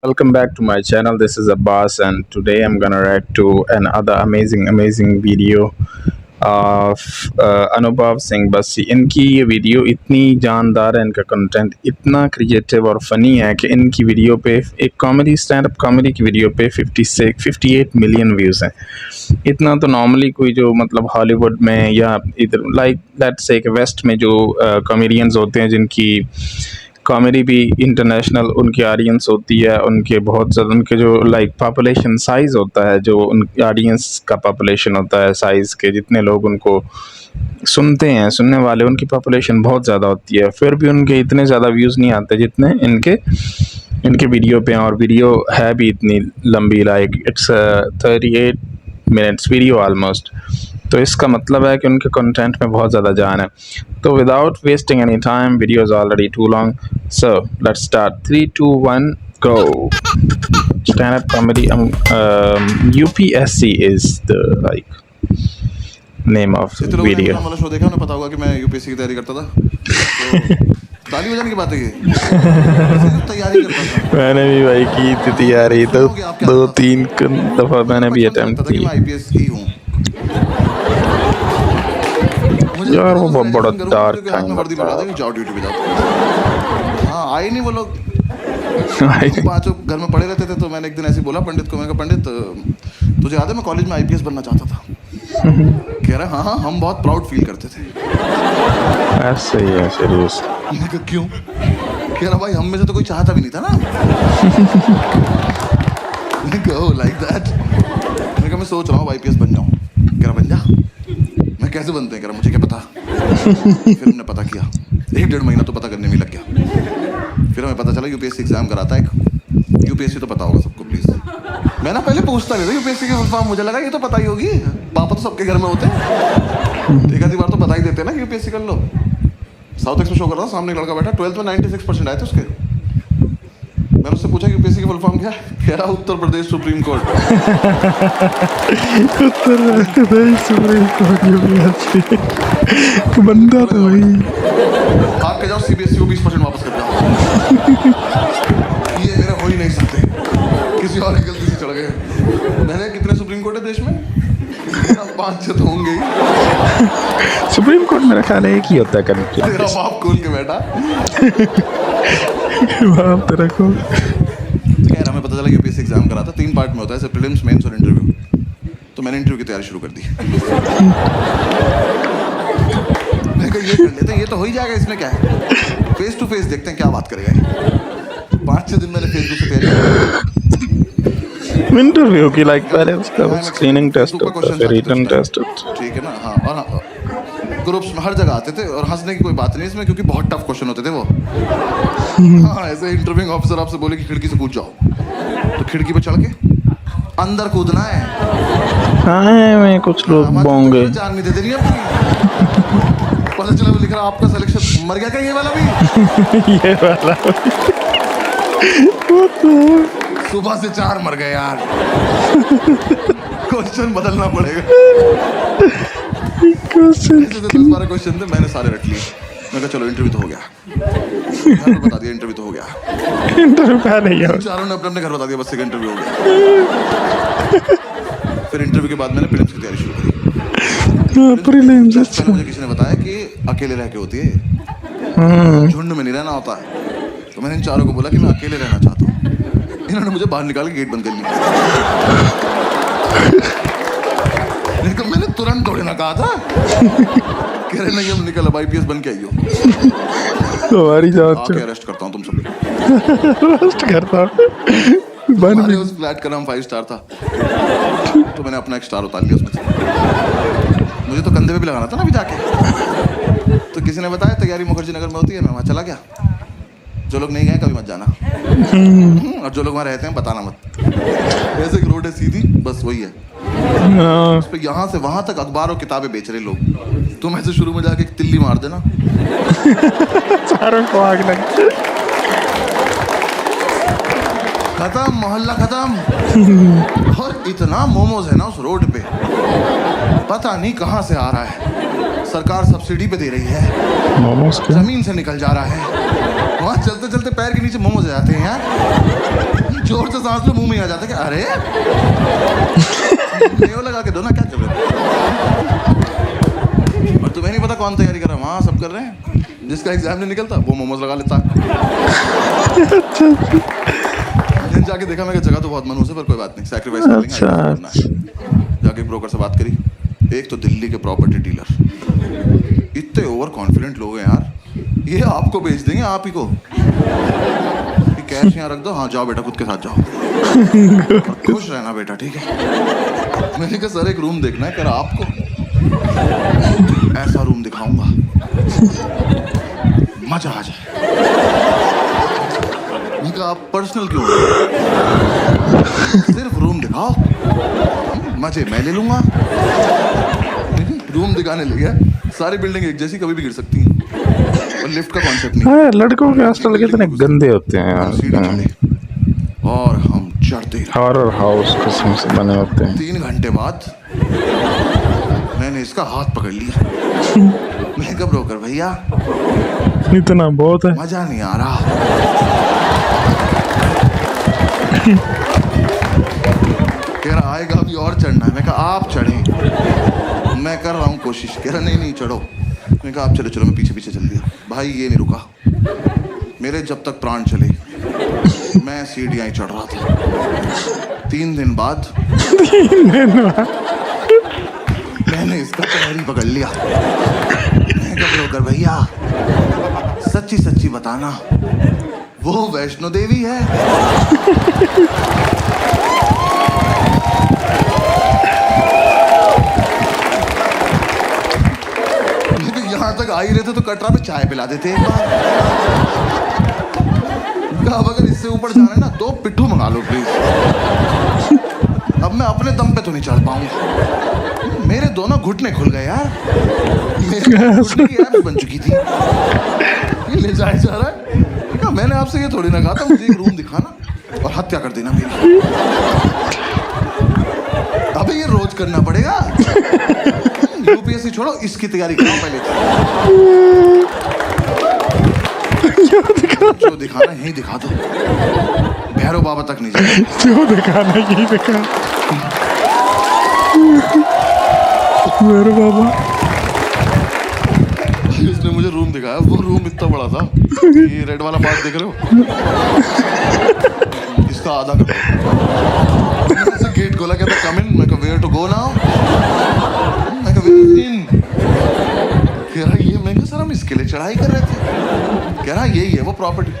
Welcome back to my channel. This is Abbas, and today I'm gonna react to another amazing video of अनुभव सिंह बस्सी। इनकी ये video इतनी जानदार है, इनका कंटेंट इतना क्रिएटिव और फनी है कि इनकी वीडियो पे एक कॉमेडी स्टैंड अप कॉमेडी की वीडियो पे 58 मिलियन व्यूज़ हैं। इतना तो नॉर्मली कोई जो मतलब हॉलीवुड में या इधर लाइक लेट्स से वेस्ट में जो कॉमेडियंस होते हैं जिनकी कॉमेडी भी इंटरनेशनल उनकी ऑडियंस होती है, उनके बहुत ज़्यादा उनके जो लाइक पॉपुलेशन साइज़ होता है, जो उन ऑडियंस का पॉपुलेशन होता है साइज़ के जितने लोग उनको सुनते हैं, सुनने वाले उनकी पॉपुलेशन बहुत ज़्यादा होती है, फिर भी उनके इतने ज़्यादा व्यूज़ नहीं आते जितने इनके वीडियो पे। और वीडियो है भी इतनी लंबी, like it's 38 minutes video almost. तो इसका मतलब है कि उनके कंटेंट में बहुत ज़्यादा जान है। तो without wasting any time, video is already too long, so let's start. 3 2 1 go. Stand-up comedy. UPSC is the name of video. वाला शो देखा, उन्हें पता होगा कि मैं यूपीएससी की तैयारी करता था। तो ताली बजाने की बात है ये। तैयारी करता था। मैंने भी भाई की थी तैयारी, तो 2-3 दफ़ा मैंने भी अटेम्प्ट की। आईपीएस ही हूँ यार वो बहुत बड़ा डार्क टाइम वर्दी बढ़ा देंगे, जाओ ड्यूटी पे जाओ। हाँ, आए नहीं वो लोग। पांचों घर में पड़े रहते थे, तो मैंने एक दिन ऐसे बोला पंडित को, मैंने कहा पंडित तुझे याद है मैं कॉलेज में आईपीएस बनना चाहता था? कह रहा हाँ हाँ, हम बहुत प्राउड फील करते थे। ऐसे ही है सीरियस। मैंने कहा क्यों? कह रहा भाई हम में से तो कोई चाहता भी नहीं था ना। मैंने कहा लाइक दैट। मैंने कहा मैं सोच रहा हूँ आईपीएस बन जाऊँ। कह रहा बन जा। मैं कैसे बनते हैं? कह रहा मुझे क्या पता। फिर हमने पता किया, 1-1.5 महीना तो पता करने में लग गया। फिर हमें पता चला यूपीएससी एग्जाम कराता है एक। यूपीएससी तो पता होगा सबको प्लीज। मैं ना पहले पूछता नहीं था यूपीएससी की फुल फॉर्म, मुझे लगा ये तो पता ही होगी, पापा तो सबके घर में होते हैं, एक आधी बार तो बता ही देते हैं ना कि यूपीएससी कर लो। साउथ एक्स में शो कर रहा था, सामने लड़का बैठा, 12th में 96% आए थे उसके। मैंने उससे पूछा यूपीएससी की फुल फॉर्म क्या है? कह रहा Uttar Pradesh supreme court. Uttar Pradesh supreme court UPSC बंदा तो वही। भाग के जाओ सीबीएसई को 20% वापस कर जाओ। ये मेरे हो ही नहीं सकते, किसी और की गलती से चढ़ गए। मैंने कितने सुप्रीम कोर्ट है देश में? 5-6 तो होंगे ही। सुप्रीम कोर्ट मेरा ख्याल है एक ही होता है कभी। तेरा बाप खोल के बैठा। बाप तेरा खोल। खैर हमें पता चला यूपीएससी एग्जाम करा था, 3 पार्ट में होता है, जैसे प्रीलिम्स, मेंस और इंटरव्यू। तो मैंने इंटरव्यू की तैयारी शुरू कर दी। मैं कहा ये कर लेते हैं, ये तो हो ही जाएगा, इसमें क्या है, फेस टू फेस देखते हैं क्या बात करेगा। 5-6 दिन मैंने फेसबुक से तैयारी। इंटरव्यू की लाइक पहले उसका स्क्रीनिंग टेस्ट होता है, रिटन टेस्ट होता है, ठीक है ना? हाँ, और हाँ, ग्रुप्स में हर जगह आते थे, और हंसने की कोई बात नहीं इसमें, क्योंकि बहुत टफ क्वेश्चन होते थे वो। हाँ, ऐसे इंटरव्यूइंग ऑफिसर आपसे बोले कि खिड़की से कूद जाओ, तो खिड़की पे चढ़ के अंदर कूदना है। हाँ मैं कुछ लोग बोंगे जान नहीं देते नहीं अपनी। पता चला वो लिख रहा आपका सिलेक्शन मर गया क्या ये वाला भी? ये वाला सुबह से 4 मर गए यार। क्वेश्चन बदलना पड़ेगा। 10-12 क्वेश्चन थे, मैंने सारे रख लिए। मैं कहा चलो इंटरव्यू तो हो गया। घर में बता दिया इंटरव्यू तो हो गया। इंटरव्यू का नहीं है, चारों ने अपने घर बता दिया बस एक इंटरव्यू हो गया। फिर इंटरव्यू के बाद मैंने प्रीलिम्स की तैयारी शुरू करी। प्रीलिम्स मुझे किसी ने बताया कि अकेले रह के होती है, झुंड में नहीं रहना होता है। तो मैंने इन चारों को बोला कि मैं अकेले रहना चाहता हूँ। इन्होंने मुझे बाहर निकाल के गेट बंद कर लिया। मैंने तुरंत थोड़ी ना कहा था। कह रहे नहीं हम निकल, अब आईपीएस बन के आइयो। हमारी जांच आके अरेस्ट करता हूँ तुम सब। अरेस्ट करता हमारे उस फ्लैट का नाम 5 स्टार था, तो मैंने अपना 1 स्टार उतार लिया उसमें से। मुझे तो कंधे पे भी लगाना था ना अभी जाके। तो किसी ने बताया तैयारी मुखर्जी नगर में होती है, मैं वहाँ चला गया। जो लोग नहीं गए कभी मत जाना, और जो लोग वहाँ रहते हैं बताना मत। ऐसे एक रोड है सीधी, बस वही है। उस पे यहाँ से वहां तक अखबार और किताबें बेच रहे लोग। तुम ऐसे शुरू में जाके एक तिल्ली मार देना, सारों को आग लग, खत्म, मोहल्ला खत्म। और इतना मोमोज है ना उस रोड पे, पता नहीं कहाँ से आ रहा है। सरकार सब्सिडी पे दे रही है, मोमोज जमीन से निकल जा रहा है। वहाँ चलते चलते पैर के नीचे मोमोज आ जाते हैं यार। जो जोर से सांस लो मुंह में आ जाता है कि अरे नेव लगा के दो ना, क्या चल रहा है। और तुम्हें नहीं पता कौन तैयारी कर रहा है, वहाँ सब कर रहे हैं। जिसका एग्जाम नहीं निकलता वो मोमोज लगा लेता है। जाके देखा मैं जगह तो बहुत मनहूस है पर कोई बात नहीं, सैक्रिफाइस कर लेंगे। जाके ब्रोकर से बात करी, एक तो दिल्ली के प्रॉपर्टी डीलर, इतने ओवर कॉन्फिडेंट लोग हैं यार, ये आपको बेच देंगे आप ही को, कैश यहाँ रख दो, हाँ जाओ बेटा खुद के साथ जाओ, खुश रहना बेटा ठीक है। मैंने कहा सर एक रूम देखना है, कह रहा आपको ऐसा रूम दिखाऊंगा मजा आ जाए। मैंने कहा आप पर्सनल क्यों, सिर्फ रूम दिखाओ मजे मैं ले लूंगा। रूम दिखाने ले गया, सारी बिल्डिंग एक जैसी कभी भी गिर सकती है और लिफ्ट का कॉन्सेप्ट नहीं। हाँ, लड़कों के हॉस्टल कितने गंदे होते हैं यार। और हम चढ़ते हॉरर हाउस किस्म से बने होते हैं। 3 घंटे बाद मैंने इसका हाथ पकड़ लिया। मैं कब ब्रोकर भैया इतना बहुत है, मजा नहीं आ रहा। कह रहा आएगा अभी और चढ़ना है। मैं कहा आप चढ़े, मैं कर रहा हूँ कोशिश। कह रहा नहीं चढ़ो। मैं कहा आप चलो चलो, मैं पीछे पीछे चल दिया। भाई ये नहीं रुका, मेरे जब तक प्राण चले मैं सीढ़ियाँ ही चढ़ रहा था। 3 दिन बाद मैंने इसका पैर ही पकड़ लिया। मैं कहा ब्रोकर भैया सच्ची सच्ची बताना वो वैष्णो देवी है। यहाँ तक आ ही रहे थे तो कटरा में चाय पिला देते एक बार। अब अगर इससे ऊपर जाना है ना तो पिट्ठू मंगा लो प्लीज। अब मैं अपने दम पे तो नहीं चढ़ पाऊंगा। मेरे दोनों घुटने खुल गए यार, मेरी घुटने की एब्स बन चुकी थी। ये ले जाए जा रहा है। मैंने आपसे ये थोड़ी ना कहा था मुझे एक रूम दिखाना और हत्या कर देना मेरी। अबे ये रोज करना पड़ेगा। यूपीएससी छोड़ो, इसकी तैयारी करो पहले। जो दिखाना यही दिखा दो, भैरव बाबा तक नहीं जाए। जो दिखाना यही दिखा, भैरव बाबा। इसने मुझे रूम दिखाया, वो रूम इतना बड़ा था, ये रेड वाला पार्ट देख रहे हो, इसका आधा कर दो। गेट खोला, कहता कम इन। मैं कहा वेयर टू गो नाउ। मैं कहा वेयर इन। कह रहा ये, मैं कहा सर हम इसके लिए चढ़ाई कर रहे थे। कह रहा यही है वो प्रॉपर्टी।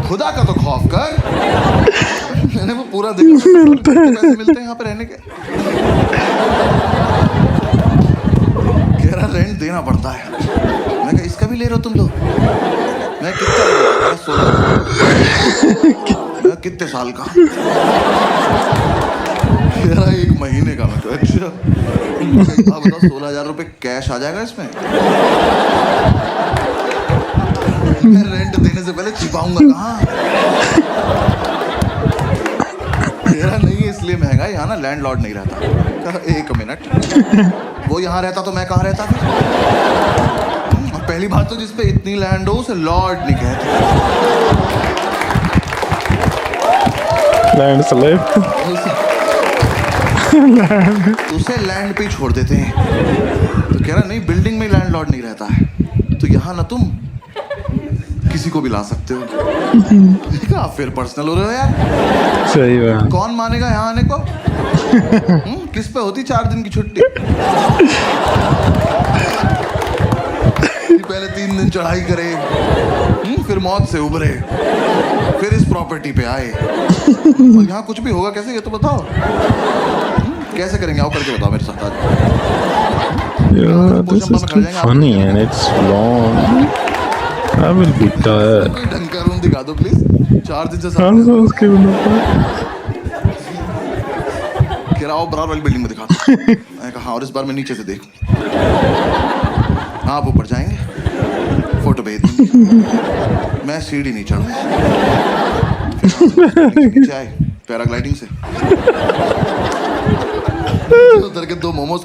खुदा का तो खौफ कर। मैंने वो पूरा देखा, मिलते हैं पैसे मिलते हैं यहाँ पे रहने के। कह रहा रेंट देना पड़ता है। मैं कहा इसका भी ले रहे हो तुम लोग। मैं कितना, 16 कितने साल का। कह रहा 1 महीने का। मैं अच्छा बताओ 16,000 रुपए कैश आ जाएगा इसमें। मैं रेंट देने से पहले छिपाऊंगा कहाँ। कह रहा नहीं इसलिए महंगा है, यहाँ ना लैंडलॉर्ड नहीं रहता। कहा 1 मिनट, वो यहाँ रहता तो मैं कहाँ रहता फिर। और पहली बात तो जिसपे इतनी लैंड हो उसे लॉर्ड नहीं कहते, लैंड स्लेव। उसे लैंड पे ही छोड़ देते हैं। तो कह रहा नहीं बिल्डिंग में लैंडलॉर्ड नहीं रहता है, तो यहाँ ना तुम किसी को भी ला सकते हो। आप फिर पर्सनल हो रहे हो यार। सही बात। कौन मानेगा यहाँ आने को। किस पे होती 4 दिन की छुट्टी। पहले 3 दिन चढ़ाई करे, फिर मौत से उभरे, फिर इस प्रॉपर्टी पे आए। और यहाँ कुछ भी होगा कैसे, ये तो बताओ। कैसे करेंगे, आओ करके बताओ मेरे साथ आज। Yeah, this is too funny and it's long. I will be tired. कोई ढंग का रूम दिखा दो प्लीज। 4 दिन से उसके बिना कह रहा बराबर वाली बिल्डिंग में दिखा दो। मैंने कहा और इस बार मैं नीचे से देखूं। आप ऊपर जाएंगे, फोटो भेज देंगे। मैं सीढ़ी नहीं चढ़ूंगा। नीचे आए पैराग्लाइडिंग से, उधर के 2 मोमोज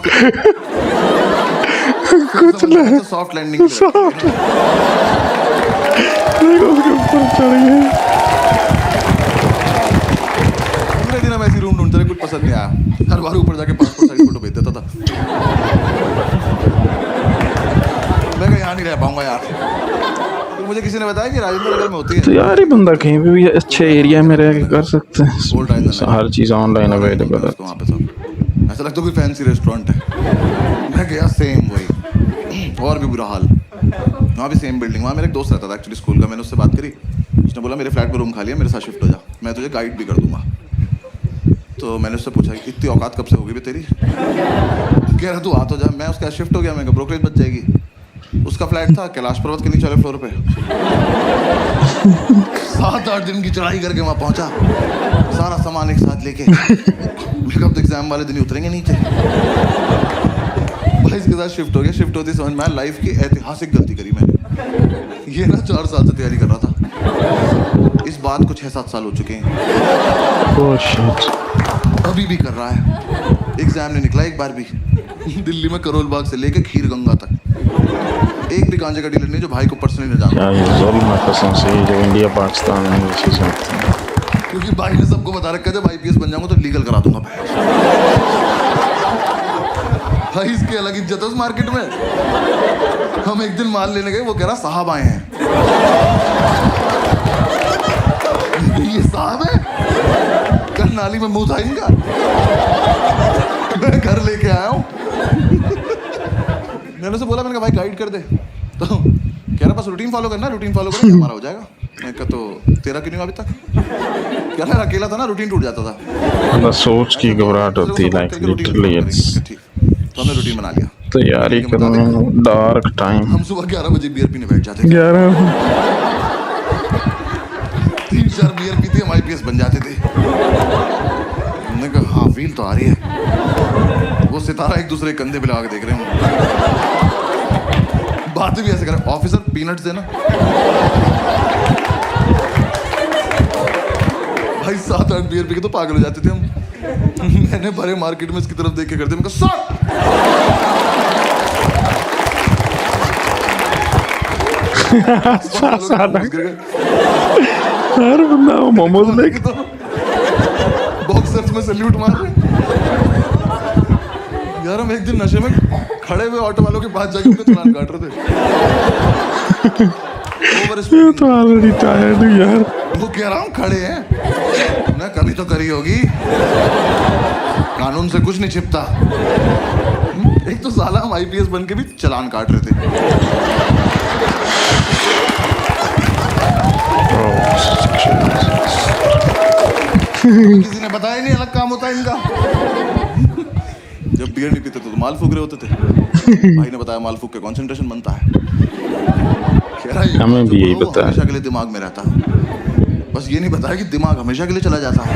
कुछ नहीं, सॉफ्ट लैंडिंग उसके ऊपर चढ़ गए। पसंद नहीं आया, हर बार ऊपर जाके पासपोर्ट साइज फोटो भेज देता था। मैं कहा यहाँ नहीं रह पाऊंगा यार। तो मुझे किसी ने बताया कि राजेंद्र नगर में होती है। तो यार ये बंदा कहीं पे भी अच्छे एरिया में रह के कर सकते हैं, ओल्ड राजेंद्र हर चीज़ ऑनलाइन अवेलेबल है। तो वहाँ पे सब ऐसा लगता है कोई फैंसी रेस्टोरेंट है। मैं गया, सेम वही, और भी बुरा हाल। वहाँ भी सेम बिल्डिंग, वहाँ मेरा एक दोस्त रहता था एक्चुअली स्कूल का। मैंने उससे बात करी, उसने बोला मेरे फ्लैट में रूम खाली है, मेरे साथ शिफ्ट हो जा, मैं तुझे गाइड भी कर दूंगा। तो मैंने उससे पूछा इतनी औकात कब से होगी भी तेरी? कह रहा तू आ तो जा। मैं उसके साथ शिफ्ट हो गया, मैं ब्रोकरेज बच जाएगी। उसका फ्लैट था कैलाश पर्वत के नीचे वाले फ्लोर पे। 7-8 दिन की चढ़ाई करके वहाँ पहुंचा, सारा सामान एक साथ लेके। मैं कब एग्जाम वाले दिन ही उतरेंगे नीचे। भाई इसके साथ शिफ्ट हो गया। शिफ्ट होती समझ में आया लाइफ की ऐतिहासिक गलती करी मैंने। ये ना 4 साल से तैयारी कर रहा था, इस बात को 6-7 साल हो चुके हैं। Oh shit. अभी भी कर रहा है। एग्जाम नहीं निकला एक बार भी। दिल्ली में करोल बाग से लेके खीर गंगा तक एक भी गांजे का डीलर नहीं जो भाई को पर्सनली न जाने। क्या ये जुल्म है कसम से, ये जो इंडिया पाकिस्तान में ये चीज़ होती है। क्योंकि भाई ने सबको बता रखा है जब IPS बन जाऊंगा तो लीगल करा दूंगा। भाई इसकी अलग इज्जत है उस मार्केट में। हम एक दिन माल लेने गए, वो कह रहा साहब आए हैं। ये साहब है? कल नाली में मुंह था इनका। मैं घर लेके आया हूँ। मैंने उसे बोला, मैंने कहा भाई गाइड कर दे। तो कह रहा बस रूटीन फॉलो करना, रूटीन फॉलो करना हमारा हो जाएगा। मैं कहा तो तेरा क्यों नहीं हुआ अभी तक? कह रहा अकेला था ना, रूटीन टूट जाता था। बंदा सोच की घबराहट होती है, लाइक लिटरली इट्स। तो हमने रूटीन बना लिया। तैयारी करना डार्क टाइम। हम सुबह 11 बजे बियर पीने बैठ जाते थे। 11 3-4 बियर पीते हम IPS बन जाते थे। हमने कहा हाँ फील तो आ रही है। वो सितारा एक दूसरे के कंधे पे लगा के देख रहे हैं। बातें भी ऐसे करें, ऑफिसर पीनट्स देना। भाई 7-8 बियर पी के तो पागल हो जाते थे हम। मैंने भरे मार्केट में इसकी तरफ देख के करते, मैंने कहा हर बंदा वो मोमोज लेके तो बॉक्सर्स में सैल्यूट मार रहे। यार हम एक दिन नशे में खड़े हुए ऑटो वालों के पास जाके उनका चालान काट रहे थे। ये तो ऑलरेडी टायर्ड हूँ यार। वो कह रहा हूँ खड़े हैं ना, कभी तो करी होगी, कानून से कुछ नहीं छिपता। एक तो साला हम IPS बन के भी चालान काट रहे थे। किसी ने बताया नहीं अलग काम होता है इनका। जब बियर नहीं पीते तो माल फूक रहे होते थे। भाई ने बताया माल फूक के कंसंट्रेशन बनता है। कह रहा है हमें भी यही बताया, हमेशा के लिए दिमाग में रहता है, बस ये नहीं बताया कि दिमाग हमेशा के लिए चला जाता है।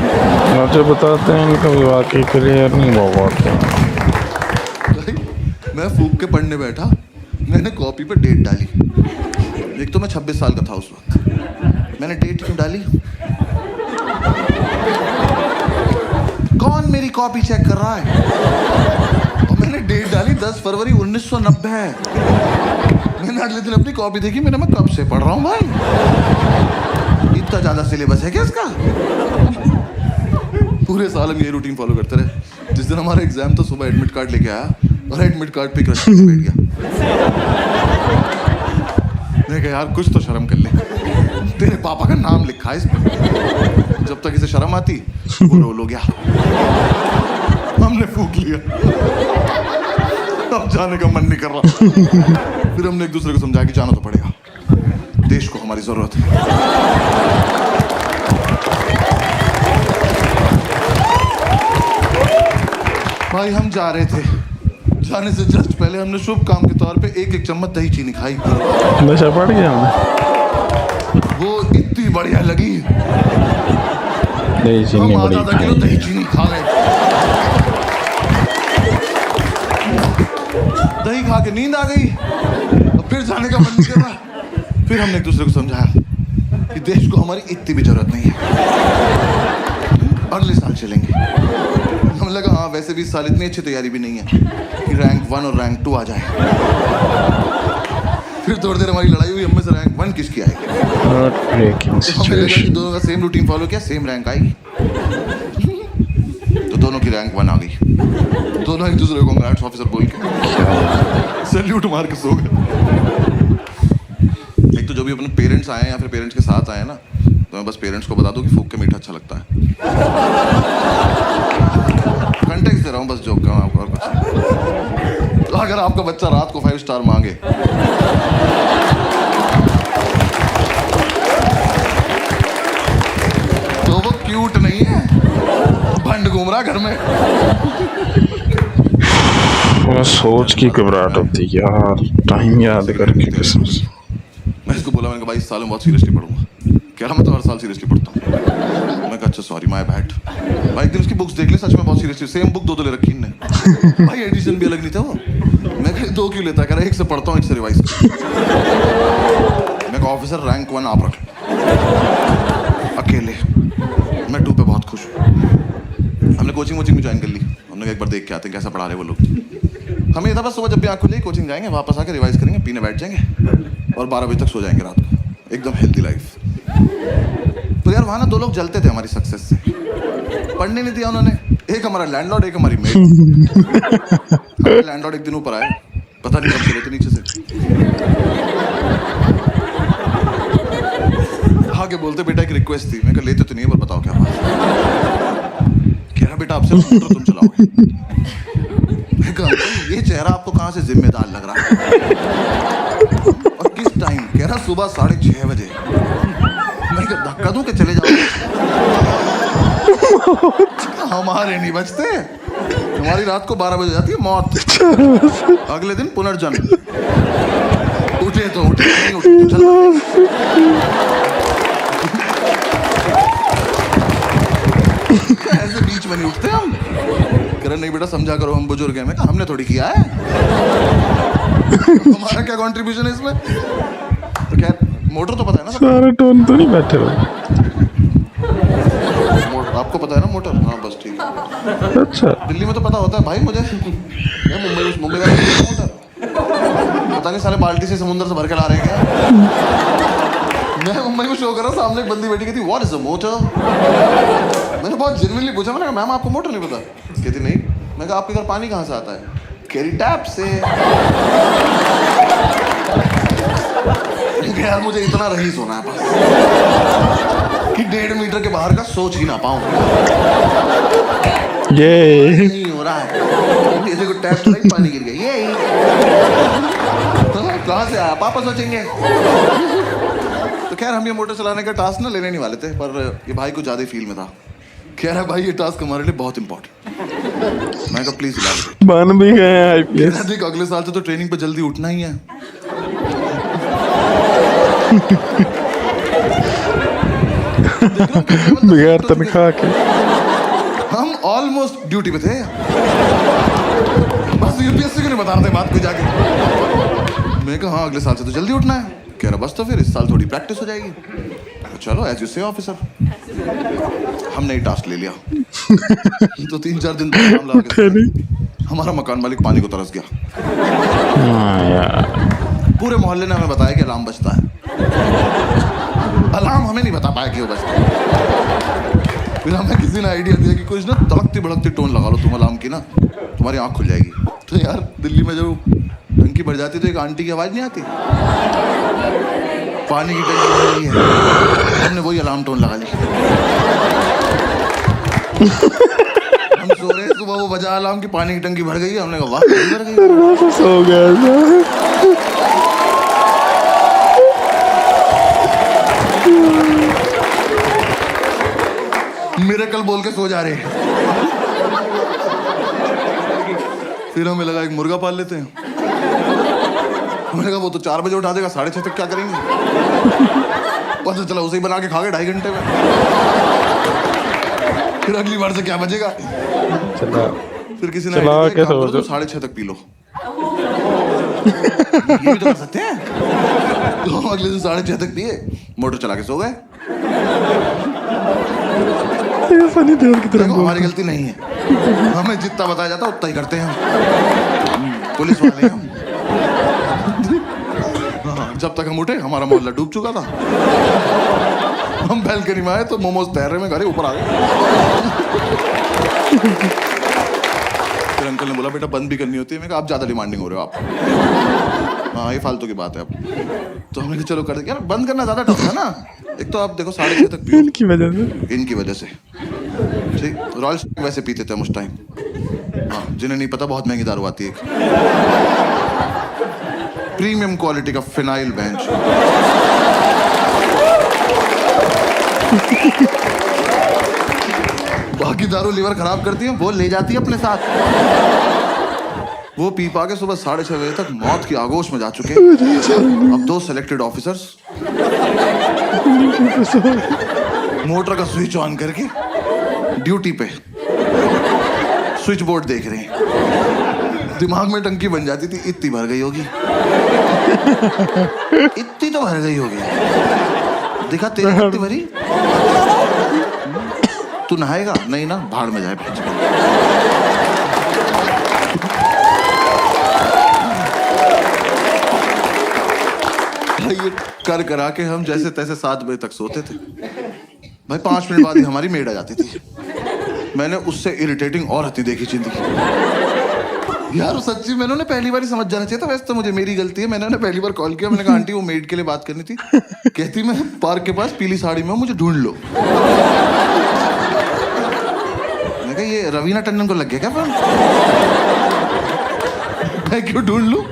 और जो बताते हैं इनका भी वाकई क्लियर नहीं बहुत है। मैं फूक के पढ़ने बैठा, मैंने कॉपी पे डेट डाली। एक तो मैं 26 साल का था उस वक्त। मैंने डेट क्यों डाली? कौन मेरी कॉपी चेक कर रहा है? और मैंने डेट डाली 10 फरवरी 1990। मैंने अगले दिन अपनी कॉपी देखी, मैं कब से पढ़ रहा हूँ भाई? इतना ज्यादा सिलेबस है क्या इसका? पूरे साल हम ये रूटीन फॉलो करते रहे। जिस दिन हमारा एग्जाम था सुबह एडमिट कार्ड लेके आया और एडमिट कार्ड पे क्रश करके बैठ गया। मैंने कहा यार कुछ तो शर्म कर ले, तेरे पापा का नाम लिखा है इस पे। जब तक इसे शर्म आती वो रोल हो गया। हमने फूक लिया, अब जाने का मन नहीं कर रहा। फिर हमने एक दूसरे को समझाया कि जाना तो पड़ेगा, देश को हमारी जरूरत है। भाई हम जा रहे थे, जाने से जस्ट पहले हमने शुभ काम के तौर पे 1-1 चम्मच दही चीनी खाई। नशा पड़ गया हमें। वो इतनी बढ़िया लगी, दही चीनी हम बड़ी आधा किलो दही चीनी खा गए। दही खा के नींद आ गई, और फिर जाने का मन नहीं कर रहा। फिर हमने एक दूसरे को समझाया कि देश को हमारी इतनी भी जरूरत नहीं है, अगले साल चलेंगे। हमें लगा हाँ वैसे भी इस साल इतनी अच्छी तैयारी भी नहीं है कि रैंक 1 और रैंक 2 आ जाए। फिर थोड़ी देर हमारी लड़ाई हुई, हमें से रैंक 1 किसकी आएगी। ब्रेकिंग हमें लगा कि सिचुएशन। दोनों का सेम रूटीन फॉलो किया, सेम रैंक आएगी। तो दोनों की रैंक 1 आ गई। दोनों एक दूसरे को कांग्रेट्स ऑफिसर बोल के सैल्यूट मार के सो गए। एक तो जो भी अपने पेरेंट्स आए या फिर पेरेंट्स के साथ आए ना, तो मैं बस पेरेंट्स को बता दूं कि फूक के मीठा अच्छा लगता है। कंटेक्स्ट दे रहा हूँ बस जोक का, और कुछ। तो अगर आपका बच्चा रात को 5 स्टार मांगे तो वो क्यूट नहीं है, भंड घूम रहा घर में। वो सोच की घबराहट होती है यार, टाइम याद करके कसम से। मैं इसको बोला, मैंने कहा भाई इस साल में बहुत सीरियसली पढ़ूंगा। कह रहा मैं तो हर साल सीरियसली पढ़ता हूँ। मैं कहा अच्छा सॉरी माय बैड। भाई एक दिन उसकी बुक्स देख ली, सच में बहुत सीरियसली सेम बुक दो ले रखी इनने। भाई एडिशन भी अलग नहीं था वो। मैं कहा 2 क्यों लेता? कह रहा एक से पढ़ता हूँ एक से रिवाइज। मैं कहा ऑफिसर रैंक 1 आप रख अकेले, मैं 2 पे बहुत खुश हूँ। हमने कोचिंग वोचिंग ज्वाइन कर ली। हमने कहा एक बार देख के आते हैं कैसा पढ़ा रहे वो लोग। हमें ये था बस सुबह जब भी आँख खुली कोचिंग जाएंगे, वापस आकर रिवाइज करेंगे, पीने बैठ जाएंगे और 12 बजे तक सो जाएंगे रात को। एकदम हेल्दी लाइफ। तो यार वहाँ ना 2 लोग जलते थे हमारी सक्सेस से। पढ़ने नहीं दिया उन्होंने। एक हमारा लैंडलॉर्ड, एक हमारी मेड। हमारे लैंडलॉर्ड एक दिन ऊपर आए, पता नहीं कब चले थे नीचे से। आगे बोलते बेटा एक रिक्वेस्ट थी। मैं कहा लेते तो नहीं है पर बताओ क्या बात। कह रहा बेटा आपसे मोटर तुम चलाओगे। मैं कहा ये चेहरा आपको कहाँ से जिम्मेदार लग रहा है और किस टाइम? कह रहा सुबह 6:30 बजे। मैं कहा धक्का दूं कि चले जाओ? हमारे नहीं बचते, हमारी रात को 12 बजे जाती है मौत। अगले दिन पुनर्जन्म। उठे तो उठे, नहीं उठे तो चल। ऐसे बीच में नहीं उठते हम। कह रहे नहीं बेटा समझा करो, हम बुजुर्ग हैं। मैं कहा हमने थोड़ी किया है। हमारा क्या कंट्रीब्यूशन है इसमें? तो खैर मोटर तो पता है ना सारा टोन तो नहीं बैठे हो। आपको पता है ना मोटर? हाँ बस ठीक है। अच्छा दिल्ली में तो पता होता है भाई मुझे। मुंबई का मोटर पता नहीं सारे बाल्टी से समुद्र से भर के ला रहे हैं क्या? मैं मुंबई में शो कर रहा, सामने एक बंदी बैठी कहती व्हाट इज अ मोटर। मैंने बहुत जेन्युइनली पूछा, मैंने कहा मैम आपको मोटर नहीं पता? कहती नहीं। मैं कहा आपके घर पानी कहाँ से आता है? कह रही टैप से। यार मुझे इतना रईस होना है बस कि 1.5 मीटर के बाहर का सोच ही ना पाऊं। ये नहीं हो रहा है। ये देखो टैप से पानी गिर गया। ये कहाँ से आया पापा सोचेंगे। तो खैर हम ये मोटर चलाने का टास्क ना लेने नहीं वाले थे, पर ये भाई को ज्यादा फील में था। कह रहा भाई ये टास्क हमारे लिए बहुत इंपॉर्टेंट। मैं कहा प्लीज बन भी गए आईपीएस। देख अगले साल से तो ट्रेनिंग पे जल्दी उठना ही है। बगैर तनख्वाह के हम ऑलमोस्ट ड्यूटी पे थे। बस यूपीएससी को नहीं बता रहे थे बात को जाके। मैं कहा हाँ अगले साल से तो जल्दी उठना है। कह रहा बस तो फिर इस साल थोड़ी प्रैक्टिस हो जाएगी। चलो एज यू से ऑफिसर। हमने ही टास्क ले लिया। तो 3-4 दिन तक काम लगा के हमारा मकान मालिक पानी को तरस गया। पूरे मोहल्ले ने हमें बताया कि अलार्म बजता है। अलार्म हमें नहीं बता पाया कि वो बजता है। फिर हमें किसी ने आइडिया दिया कि कुछ ना तड़कती भड़कती टोन लगा लो तुम अलार्म की ना, तुम्हारी आंख खुल जाएगी। तो यार दिल्ली में जब टंकी बढ़ जाती तो एक आंटी की आवाज नहीं आती, पानी की टंकी भर रही है। हमने वही अलार्म टोन लगा ली। हम सो रहे, सुबह वो बजा अलार्म की पानी की टंकी भर गई है। हमने कहा वाह भर गई। सो गया। मिरेकल बोल के सो जा रहे हैं। फिर हमें लगा एक मुर्गा पाल लेते हैं। हमने कहा वो तो 4 बजे उठा देगा, 6:30 तक क्या करेंगे? पता चला उसे ही बना के खा गए 2.5 घंटे में। फिर अगली बार से क्या बजेगा? चला फिर किसी ने चला के सो तो 6:30 तक पी लो। ये भी तो कर सकते हैं। तो अगले दिन 6:30 तक पिए, मोटर चला के सो गए। फनी देर की तरह हमारी गलती नहीं है। हमें जितना बताया जाता उतना ही करते हैं हम। पुलिस वाले हम। जब तक हम उठे हमारा मोहल्ला डूब चुका था। हम बैल्कनी में आए तो मोमोज तैर रहे में घरे ऊपर आ गए। फिर अंकल ने बोला बेटा बंद भी करनी होती है। मैं कहा आप ज्यादा डिमांडिंग हो रहे हो आप। हाँ ये फालतू की बात है अब। तो हमने कहा चलो कर दे। यार बंद करना ज्यादा टफ है ना। एक तो आप देखो 6:30 तक पियो। इनकी वजह से ठीक। रॉयल वैसे पीते थे हम उस टाइम। हाँ जिन्हें नहीं पता बहुत महंगी दारू आती है प्रीमियम क्वालिटी का फिनाइल बेंच। बाकी दारू लीवर खराब करती है वो ले जाती है अपने साथ। वो पी पा के सुबह 6:30 बजे तक मौत की आगोश में जा चुके। अब 2 सेलेक्टेड ऑफिसर्स मोटर का स्विच ऑन करके ड्यूटी पे स्विच बोर्ड देख रहे हैं। दिमाग में टंकी बन जाती थी इतनी भर गई होगी। इतनी तो भर गई होगी। दिखा तेरी कितनी भरी। तू नहाएगा नहीं ना भाड़ में जाए। ये कर करा के हम जैसे तैसे 7 बजे तक सोते थे भाई। 5 मिनट बाद ही हमारी मेड आ जाती थी। मैंने उससे इरिटेटिंग और हती देखी जिंदगी। यार सच्ची मैंने उन्हें पहली बार ही समझ जाना चाहिए था। वैसे तो मुझे मेरी गलती है। मैंने उन्हें पहली बार कॉल किया। मैंने कहा आंटी वो मेड के लिए बात करनी थी। कहती मैं पार्क के पास पीली साड़ी में हूं मुझे ढूंढ लो। मैंने कहा ये रवीना टंडन को लग गया क्या फोन। मैं क्यों ढूंढ लूं।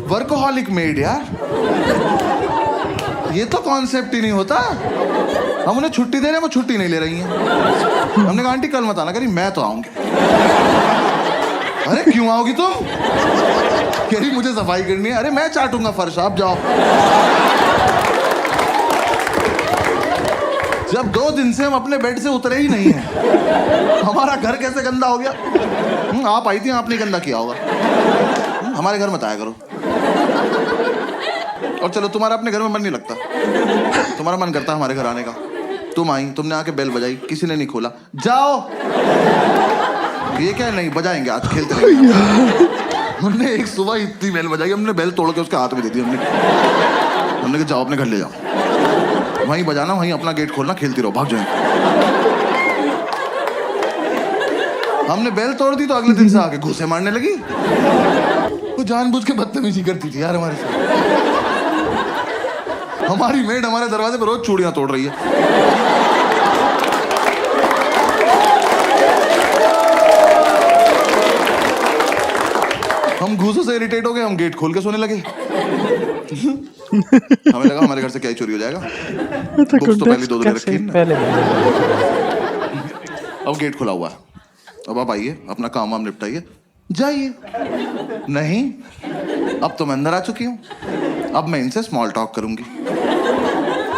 वर्कोहॉलिक मेड यार ये तो कॉन्सेप्ट ही नहीं होता। हम उन्हें छुट्टी दे रहे हैं वो छुट्टी नहीं ले रही हैं। हमने कहा आंटी कल मत आना। करी मैं तो आऊंगी। अरे क्यों आओगी तुम। कह रही मुझे सफाई करनी है। अरे मैं चाटूंगा फर्श आप जाओ। जब 2 दिन से हम अपने बेड से उतरे ही नहीं हैं हमारा घर कैसे गंदा हो गया। आप आई थी आपने गंदा किया होगा। हमारे घर मत आया करो। और चलो तुम्हारा अपने घर में मन नहीं लगता। तुम्हारा मन करता है हमारे घर आने का। तुम आई तुमने आके बेल बजाई किसी ने नहीं खोला। जाओ। ये क्या नहीं बजाएंगे आज खेलते रहेंगे। हमने एक सुबह इतनी बेल बजाई हमने बेल तोड़ के उसके हाथ में दे दी। हमने कहा जाओ अपने घर ले जाओ। वहीं बजाना वहीं अपना गेट खोलना खेलती रहो भाग जाएंगे। हमने बेल तोड़ दी तो अगले दिन से आके घूसे मारने लगी। वो जानबूझ के बदतमीजी करती थी यार हमारे साथ। हमारी मेड हमारे दरवाजे पर रोज चूड़ियां तोड़ रही है। हम घूसों से इरिटेट हो गए। हम गेट खोल के सोने लगे। हमें लगा हमारे घर से क्या ही चोरी हो जाएगा। बुक्स तो पहले 2 दिन रखी है। अब गेट खुला हुआ। अब आप आइए अपना काम वाम निपटाइए जाइए। नहीं अब तो मैं अंदर आ चुकी हूं। अब मैं इनसे स्मॉल टॉक करूंगी।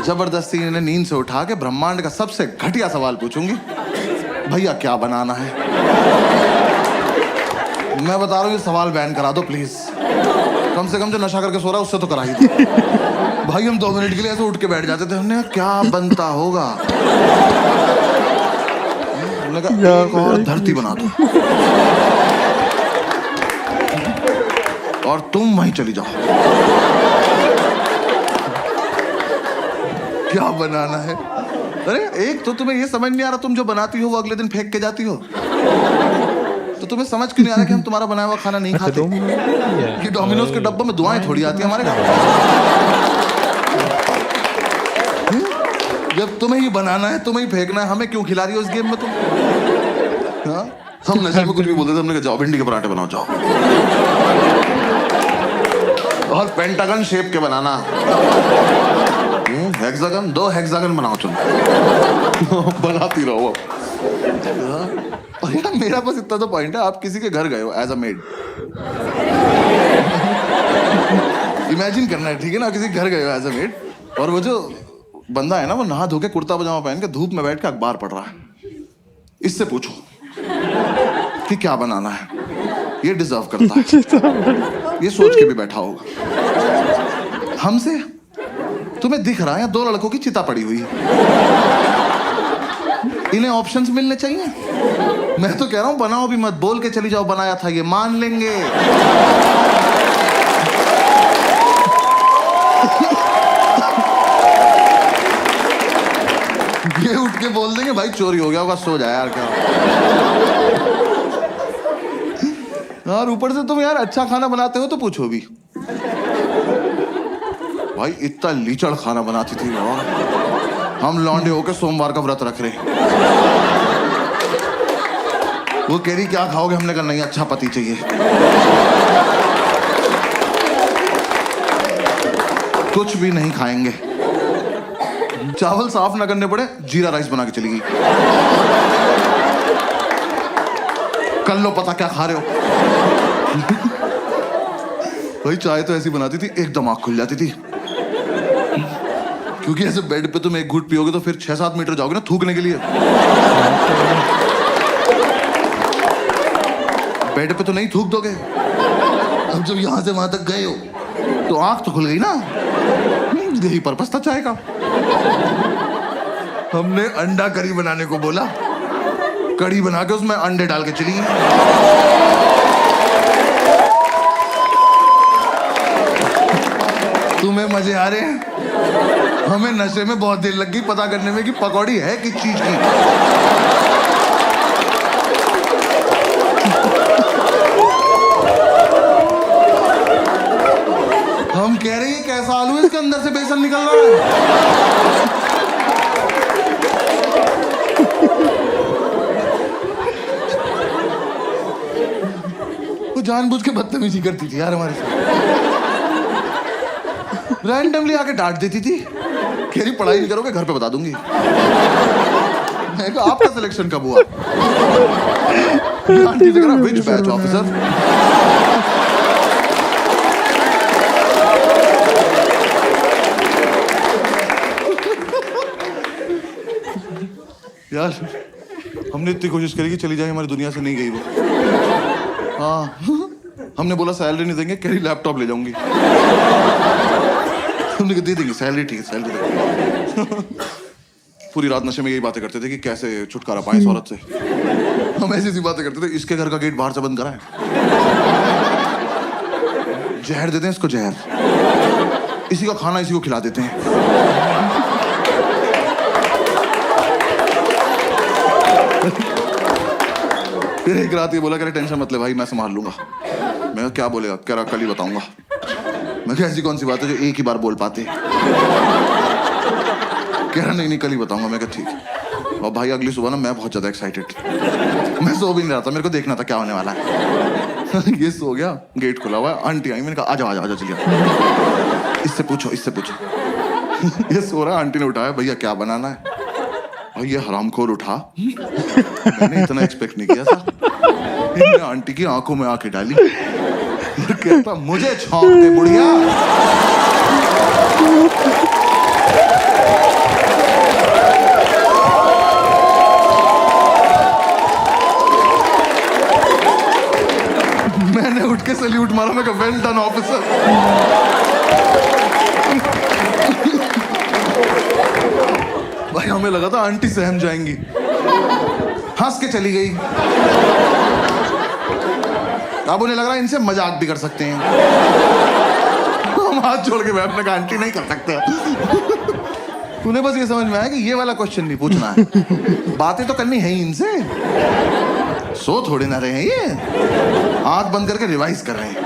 जबरदस्ती इन्हें नींद से उठा के ब्रह्मांड का सबसे घटिया सवाल पूछूंगी। भैया क्या बनाना है। मैं बता रहा हूँ ये सवाल बैन करा दो प्लीज। कम से कम जो नशा करके सो रहा है उससे तो करा ही दो। भाई हम 2 मिनट के लिए ऐसे उठ के बैठ जाते थे। हमने कहा क्या बनता होगा। हमने कहा एक और धरती बना दो और तुम वहीं चली जाओ। क्या बनाना है। अरे एक तो तुम्हें ये समझ नहीं आ रहा तुम जो बनाती हो वो अगले दिन फेंक के जाती हो। तो तुम्हें समझ क्यों नहीं आ रहा कि हम तुम्हारा बनाया हुआ खाना नहीं खाते। कि डोमिनोज के डब्बों में दुआएं थोड़ी आती है हमारे घर। जब तुम्हें ही बनाना है तुम्हें ही फेंकना है हमें क्यों खिला रही हो इस गेम में तुम। हाँ? हम नशे में कुछ भी बोलते थे। हमने कहा जाओ भिंडी के पराठे बनाओ जाओ। और पेंटागन शेप के बनाना। हेक्सागन 2 हेक्सागन बनाओ तुम। बनाती रहो। और यार मेरा बस इतना तो पॉइंट है। आप किसी के घर गए हो एज अ मेड। इमेजिन करना है ठीक है ना। किसी के घर गए हो एज अ मेड और वो जो बंदा है ना वो नहा धो के कुर्ता पजामा पहन के धूप में बैठ के अखबार पढ़ रहा है। इससे पूछो कि क्या बनाना है। ये डिजर्व करता है। ये सोच के भी बैठा होगा। हमसे तुम्हें दिख रहा है 2 लड़कों की चिता पड़ी हुई है। इन्हें ऑप्शंस मिलने चाहिए। मैं तो कह रहा हूं बनाओ भी मत। बोल के चली जाओ बनाया था ये मान लेंगे। ये उठ के बोल देंगे भाई चोरी हो गया होगा, सो जाए यार क्या। यार ऊपर से तुम यार अच्छा खाना बनाते हो तो पूछो भी। भाई इतना लीचड़ खाना बनाती थी यार, हम लौंडे होके सोमवार का व्रत रख रहे। वो कह रही क्या खाओगे, हमने कहा नहीं अच्छा पति चाहिए। कुछ भी नहीं खाएंगे, चावल साफ ना करने पड़े जीरा राइस बना के चली गई। कर लो पता क्या खा रहे हो। भाई चाय तो ऐसी बनाती थी एकदम आँख खुल जाती थी, क्योंकि ऐसे बेड पे तुम एक घूंट पियोगे तो फिर 6-7 मीटर जाओगे ना थूकने के लिए। बेड पे तो नहीं थूक दोगे। अब जब यहां से वहां तक गए हो तो आंख तो खुल गई ना। यही पर्पस था चाय का। हमने अंडा करी बनाने को बोला, कड़ी बना के उसमें अंडे डाल के चली गई। तुम्हें मजे आ रहे हैं, हमें नशे में बहुत देर लग गई पता करने में कि पकौड़ी है किस चीज की। हम कह रहे हैं कैसा आलू है, इसके अंदर से बेसन निकल रहा है। वो जानबूझ के बदतमीजी करती थी यार हमारे साथ, रैंडमली आके डांट देती थी। कह रही पढ़ाई नहीं करोगे घर पे बता दूंगी। मैं कहा आपका सिलेक्शन कब हुआ? आंटी से कहा व्हिच बैच ऑफिसर। यार हमने इतनी कोशिश करी कि चली जाए, हमारी दुनिया से नहीं गई वो। हाँ हमने बोला सैलरी नहीं देंगे, कह रही लैपटॉप ले जाऊंगी। हमने कहा दे देंगे सैलरी, ठीक है सैलरी देंगे। पूरी रात नशे में यही बातें करते थे कि कैसे छुटकारा पाए इस औरत से। हम ऐसी ऐसी बातें करते थे, इसके घर का गेट बाहर से बंद करा है, जहर देते हैं इसको जहर, इसी का खाना इसी को खिला देते हैं। फिर एक रात ये बोला कह रहे टेंशन मत ले भाई मैं संभाल लूंगा। मैं क्या बोलेगा, कह रहा कल ही बताऊंगा। मैं कहा ऐसी कौन सी बात है जो एक ही बार बोल पाते। कह रहा नहीं कल ही बताऊंगा। मैं कहा ठीक। और भाई अगली सुबह ना मैं बहुत ज्यादा एक्साइटेड, मैं सो भी नहीं रहा था, मेरे को देखना था क्या होने वाला है। ये सो गया, गेट खुला हुआ है, आंटी आई, मैंने कहा आजा आजा आजा चलिए, इससे पूछो इससे पूछो। ये सो रहा, आंटी ने उठाया, भैया क्या बनाना है? भाई ये हरामखोर उठा, मैंने इतना एक्सपेक्ट नहीं किया था। इन्होंने आंटी की आंखों में आंखें डाली, कहता मुझे छौंक दे बुढ़िया। मैंने उठ के सैल्यूट मारा, मैं कहा वेल डन ऑफिसर। भाई हमें लगा था आंटी सहम जाएंगी, हंस के चली गई। अब उन्हें लग रहा है इनसे मजाक भी कर सकते हैं। हम हाथ जोड़ के बैठने का आंटी नहीं कर सकते। उन्हें बस ये समझ में आया कि ये वाला क्वेश्चन नहीं पूछना है, बातें तो करनी है ही इनसे। सो थोड़े ना रहे हैं ये, आंख बंद करके रिवाइज कर रहे हैं।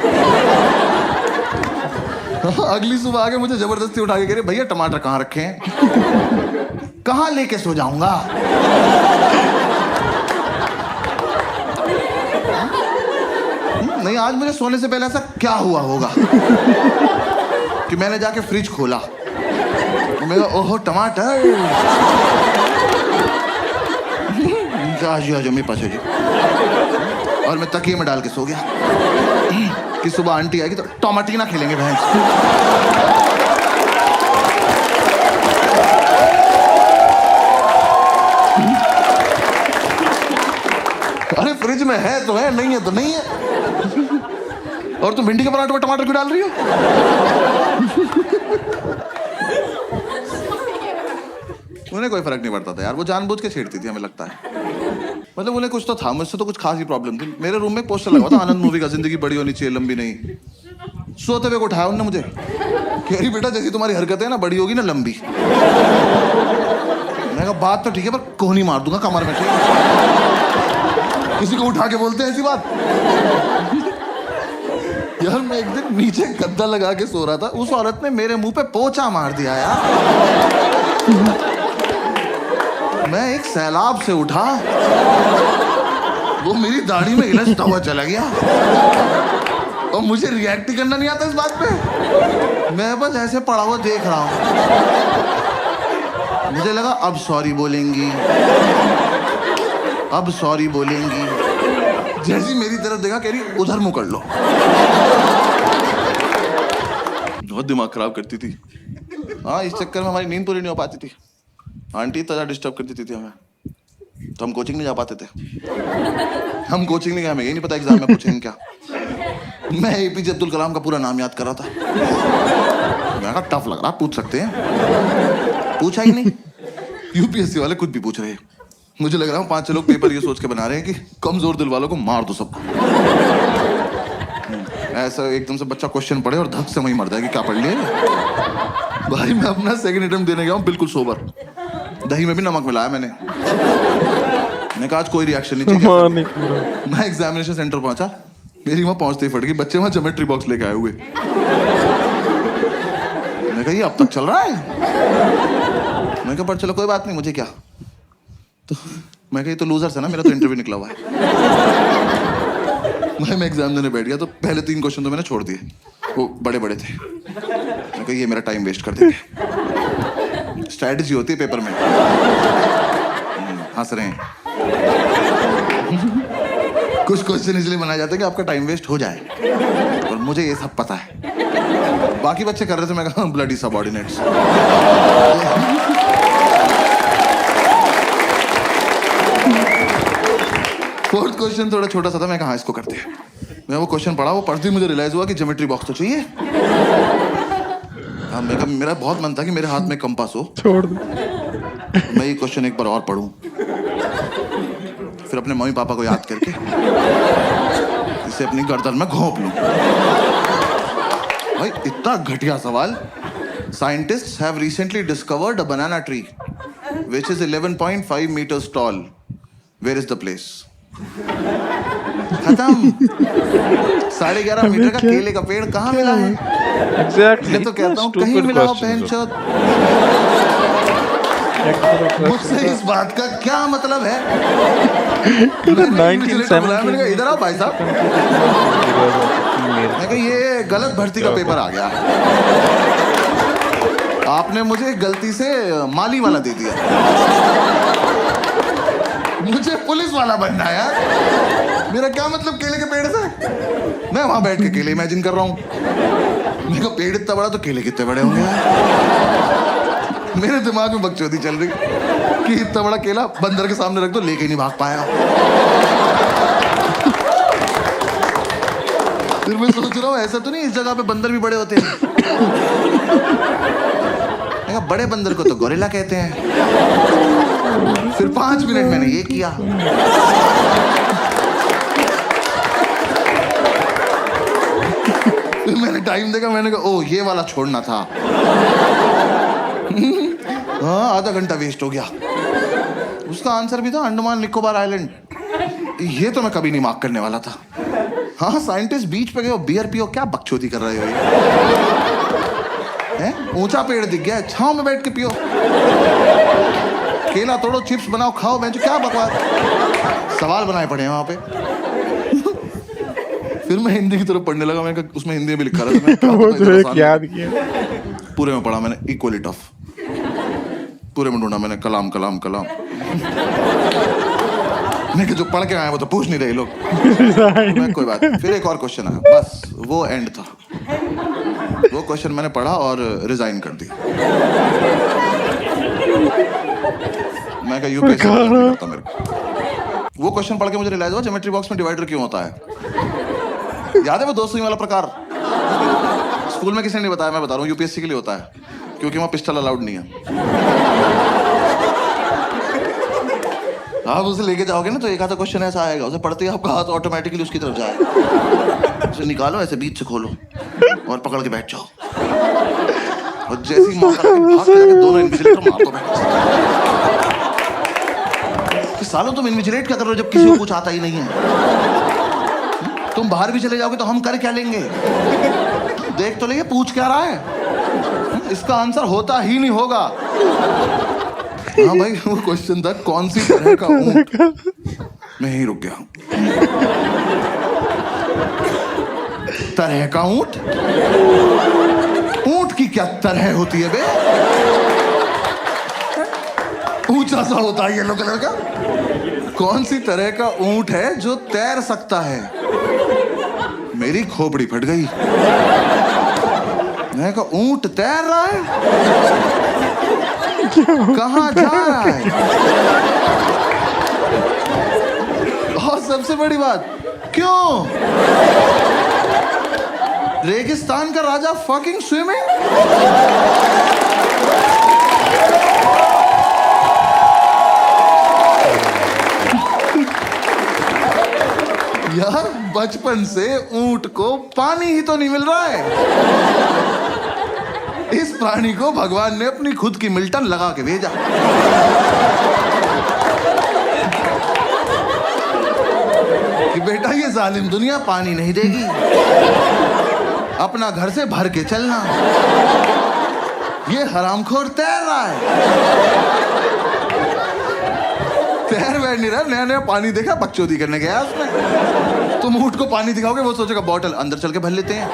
अगली सुबह आके मुझे जबरदस्ती उठा के कह रहे भैया टमाटर कहाँ रखे हैं? कहाँ लेके सो जाऊंगा? नहीं आज मुझे सोने से पहले ऐसा क्या हुआ होगा कि मैंने जाके फ्रिज खोला, तो मैं कहा ओहो टमाटर। आज मेरे पास है जी, और मैं तकिए में डाल के सो गया कि सुबह आंटी आएगी तो टमाटीना खेलेंगे भैंस। अरे फ्रिज में है तो है, नहीं है तो नहीं है। और तुम भिंडी के पराठे में टमाटर क्यों डाल रही हो? उन्हें कोई फर्क नहीं पड़ता था यार, वो जानबूझ के छेड़ती थी हमें लगता है। मतलब उन्हें कुछ तो था, मुझसे तो कुछ खास ही प्रॉब्लम थी। मेरे रूम में पोस्टर लगा था आनंद मूवी का, जिंदगी बड़ी होनी चाहिए लंबी नहीं। सोते हुए को उठाया उन्होंने मुझे, कह रही बेटा जैसी तुम्हारी हरकतें है ना बड़ी होगी ना लंबी। मैंने कहा बात तो ठीक है पर कोहनी मार दूंगा कमर में, ठीक है? किसी को उठा के बोलते हैं ऐसी बात? यार मैं एक दिन नीचे गद्दा लगा के सो रहा था, उस औरत ने मेरे मुंह पे पोंछा मार दिया यार। मैं एक सैलाब से उठा, वो मेरी दाढ़ी में इलझता हुआ चला गया और मुझे रिएक्ट ही करना नहीं आता इस बात पे। मैं बस ऐसे पड़ा हुआ देख रहा हूं। मुझे लगा अब सॉरी बोलेंगी, अब सॉरी बोलेंगी। जैसी मेरी तरफ देखा कह रही उधर मुंह कर लो। बहुत दिमाग खराब करती थी। हाँ इस चक्कर में हमारी नींद पूरी नहीं हो पाती थी। आंटी इतना डिस्टर्ब कर देती थी हमें, तो हम कोचिंग नहीं जा पाते थे। हम कोचिंग नहीं गए, हमें यही नहीं पता एग्जाम में पूछेंगे क्या। मैं एपीजे अब्दुल कलाम का पूरा नाम याद कर रहा था। मैं कहा टफ लग रहा, पूछ सकते हैं। पूछा ही नहीं। यूपीएससी वाले कुछ भी पूछ रहे हैं। मुझे लग रहा है 5-6 लोग पेपर ये सोच के बना रहे हैं कि कमजोर दिल वालों को मार दो सबको। ऐसा एकदम से बच्चा क्वेश्चन पढ़े और धक से वहीं मर जाए कि क्या पढ़ लिया। भाई मैं अपना सेकंड अटेम्प्ट देने गया हूँ बिल्कुल सोबर, दही में भी नमक मिलाया मैंने कहा आज कोई रिएक्शन नहीं चाहिए। मैं एग्जामिनेशन सेंटर पहुंचा, मेरी वहां पहुंचते ही फट गई। बच्चे वहां ज्योमेट्री बॉक्स लेके आए हुए। मैं कहा ये अब तक चल रहा है। मैं कहा पर चलो कोई बात नहीं, मुझे क्या। तो मैं कहा ये तो लूजर्स है ना, मेरा तो इंटरव्यू निकला हुआ है। मैं एग्जाम देने बैठ गया तो पहले 3 क्वेश्चन तो मैंने छोड़ दिए, वो बड़े बड़े थे। मैं कहा ये मेरा टाइम वेस्ट कर देंगे। स्ट्रैटेजी होती है पेपर में। हंस रहे हैं। कुछ क्वेश्चन इसलिए बनाए जाते हैं कि आपका टाइम वेस्ट हो जाए, और मुझे ये सब पता है। बाकी बच्चे कर रहे थे, मैं कहा ब्लडी सबऑर्डिनेट्स। फोर्थ क्वेश्चन थोड़ा छोटा सा था, मैं कहा इसको करते हैं। मैं वो क्वेश्चन पढ़ा, वो पढ़ते ही मुझे रियलाइज हुआ कि ज्योमेट्री बॉक्स तो चाहिए। हाँ मेरा बहुत मन था कि मेरे हाथ में कंपास हो, छोड़ दो मैं ये क्वेश्चन एक बार और पढ़ूं, फिर अपने मम्मी पापा को याद करके इसे अपनी गर्दन में घोंप लूं। भाई इतना घटिया सवाल। Scientists have recently discovered a banana tree which is 11.5 meters tall. Where is the place? खत्म। 11.5 मीटर का केले का पेड़ कहाँ मिला है? Exactly. मैं तो कहता हूँ कहीं मिला हो बहनचोद। मुझसे इस बात का क्या मतलब है? मैंने कहा इधर आओ भाई साहब। मैं कहा ये गलत भर्ती का पेपर आ गया, आपने मुझे गलती से माली वाला दे दिया। मुझे पुलिस वाला बनना है यार। मेरा क्या मतलब केले के पेड़ से? मैं वहां बैठ के केले इमेजिन कर रहा हूँ। मेरे को पेड़ इतना बड़ा तो केले कितने बड़े होंगे। मेरे दिमाग में बकचोदी चल रही कि इतना बड़ा केला बंदर के सामने रख दो, लेके नहीं भाग पाया। फिर मैं सोच रहा हूँ ऐसा तो नहीं इस जगह पे बंदर भी बड़े होते हैं। बड़े बंदर को तो गोरिल्ला कहते हैं। फिर 5 मिनट मैंने ये किया। फिर मैंने टाइम देखा, मैंने कहा ओ ये वाला छोड़ना था। हाँ आधा घंटा वेस्ट हो गया। उसका आंसर भी था अंडमान निकोबार आइलैंड। ये तो मैं कभी नहीं मार्क करने वाला था। हाँ साइंटिस्ट बीच पे गए, बियर पियो, क्या बकचोदी कर रहे हो ये? ऊंचा पेड़ दिख गया, छांव में बैठ के पियो। केला तोड़ो, चिप्स बनाओ, खाओ। मैं क्या बकवास सवाल बनाए पड़े हैं वहां पे। फिर मैं हिंदी की तरफ पढ़ने लगा। मैं उसमें हिंदी में भी लिखा रहा था। पूरे में पढ़ा मैंने इक्वली टफ। पूरे में ढूंढा मैंने कलाम कलाम कलाम। मैं जो पढ़ के आया वो तो पूछ नहीं रहे लोग। मैं कोई बात। फिर एक और क्वेश्चन आया, बस वो एंड था। वो क्वेश्चन मैंने पढ़ा और रिजाइन कर दी। मैं कहा यूपीएससी करता मेरे को। वो क्वेश्चन पढ़ के मुझे रियलाइज हुआ ज्योमेट्री बॉक्स में डिवाइडर क्यों होता है। याद है वो 2 सुई वाला प्रकार? स्कूल में किसी ने नहीं बताया, मैं बता रहा हूँ। यूपीएससी के लिए होता है क्योंकि वहां पिस्टल अलाउड नहीं है। आप उसे लेके जाओगे ना तो एक आधा क्वेश्चन ऐसा आएगा, उसे पढ़ते ही आपका हाथ ऑटोमेटिकली उसकी तरफ जाएगा। उसे निकालो, ऐसे बीच से खोलो और पकड़ के बैठ जाओ। और जैसे ही मौका लगे भाग के जाके दोनों इन्विजिलेटर मार दो मैं। कि सालों तुम इन्विजिलेट क्या कर रहे हो जब किसी को कुछ आता ही नहीं है? तुम बाहर भी चले जाओगे तो हम कर क्या लेंगे? देख तो ले, पूछ क्या रहा है? इसका आंसर होता ही नहीं होगा। हाँ भाई, वो क्वेश्चन था कौन सी तरह का ऊंट। मैं यहीं रुक गया। तरह का ऊंट? ऊंट की क्या तरह होती है बे? ऊंचा सा होता है येलो कलर का। कौन सी तरह का ऊंट है जो तैर सकता है? मेरी खोपड़ी फट गई। मैं कहा ऊंट तैर रहा है? कहां जा रहा है? और सबसे बड़ी बात, क्यों? रेगिस्तान का राजा फकिंग स्विमिंग? यार बचपन से ऊंट को पानी ही तो नहीं मिल रहा है। इस प्राणी को भगवान ने अपनी खुद की मिल्टन लगा के भेजा। कि बेटा ये जालिम दुनिया पानी नहीं देगी, अपना घर से भर के चलना। ये हरामखोर तैर रहा है। तैर बैठ नहीं रहा, नया नया पानी देखा, बकचोदी करने गया उसने। तुम ऊंट को पानी दिखाओगे, वो सोचेगा बॉटल अंदर चल के भर लेते हैं।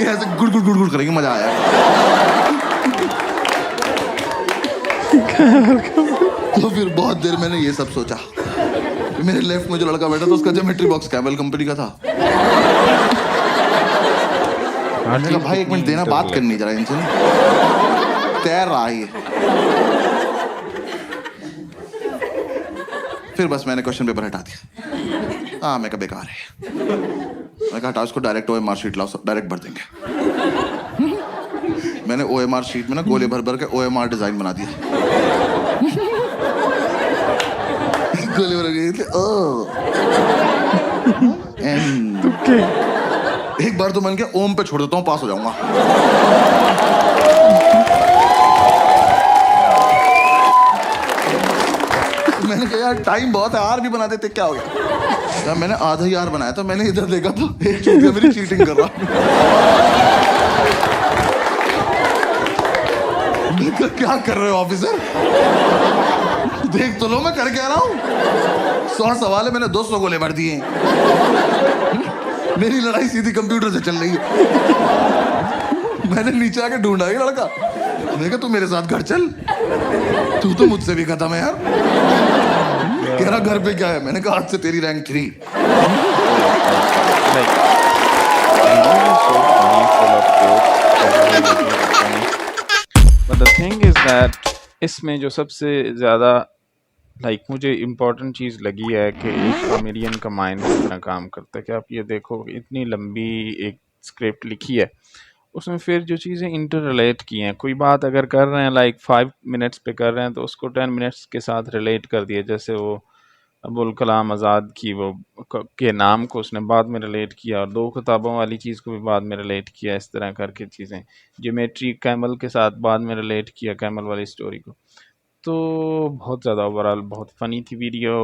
ऐसे गुड़ गुड़ गुड़ गुड़ करेंगे, मजा आया। तो फिर बहुत देर मैंने ये सब सोचा। मेरे लेफ्ट में जो लड़का बैठा था उसका ज्योमेट्री बॉक्स कैमल कंपनी का था। मैंने कहा भाई एक मिनट देना, बात करनी जरा इनसे। तैर रहा है। फिर बस मैंने क्वेश्चन पेपर हटा दिया। हाँ मैं कहा बेकार है। मैं कहा हटाओ इसको, डायरेक्ट OMR शीट लाओ, डायरेक्ट भर देंगे। मैंने OMR शीट में ना गोले भर भर के OMR डिजाइन बना दिया। गोले भर के एक बार तो मन के ओम पे छोड़ देता हूँ, पास हो जाऊंगा। मैंने कहा यार टाइम बहुत है, आर भी बना देते, क्या हो गया? जब मैंने आधा ही आर बनाया था, मैंने इधर देखा तो एक चूतिया मेरी चीटिंग कर रहा। क्या कर रहे हो ऑफिसर? देख तो लो मैं कर क्या रहा हूँ। 100 सवाल है, मैंने 200 गोले भर दिए। मेरी लड़ाई सीधी कंप्यूटर से चल रही है। मैंने नीचे आके ढूंढा ये लड़का। मैंने कहा तू मेरे साथ घर चल, तू तो मुझसे भी खत्म है यार। कह रहा घर पे क्या है? मैंने कहा आज से तेरी rank 3। But the thing is that इसमें जो सबसे ज़्यादा मुझे इम्पोर्टेंट चीज़ लगी है कि एक कॉमेडियन का माइंड कितना काम करता है। कि आप ये देखो, इतनी लंबी एक स्क्रिप्ट लिखी है, उसमें फिर जो चीज़ें इंटर रिलेट की हैं, कोई बात अगर कर रहे हैं 5 मिनट्स पे कर रहे हैं तो उसको 10 मिनट्स के साथ रिलेट कर दिया। जैसे वो अबुल कलाम आज़ाद की वो के नाम को उसने बाद में रिलेट किया, और 2 किताबों वाली चीज़ को भी बाद में रिलेट किया। इस तरह करके चीज़ें ज्योमेट्री कैमल के साथ बाद में रिलेट किया, कैमल वाली स्टोरी को। तो बहुत ज़्यादा ओवरऑल बहुत फ़नी थी video.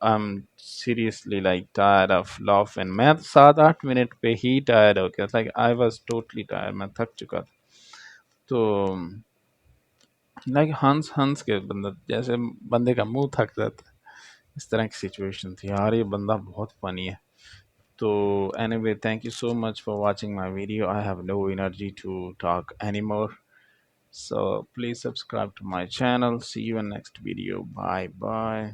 I am seriously tired of laugh, and मैं 7-8 मिनट पे ही टायर्ड हो गया। आई वाज टोटली टायर्ड, मैं थक चुका था। तो हंस हंस के बंदा, जैसे बंदे का मुंह थक जाता है, इस तरह की सिचुएशन थी यार। ये बंदा बहुत फनी है। तो anyway, thank you so much for watching my video. I have no energy to talk any more, so please subscribe to my channel. See you in next video. Bye bye.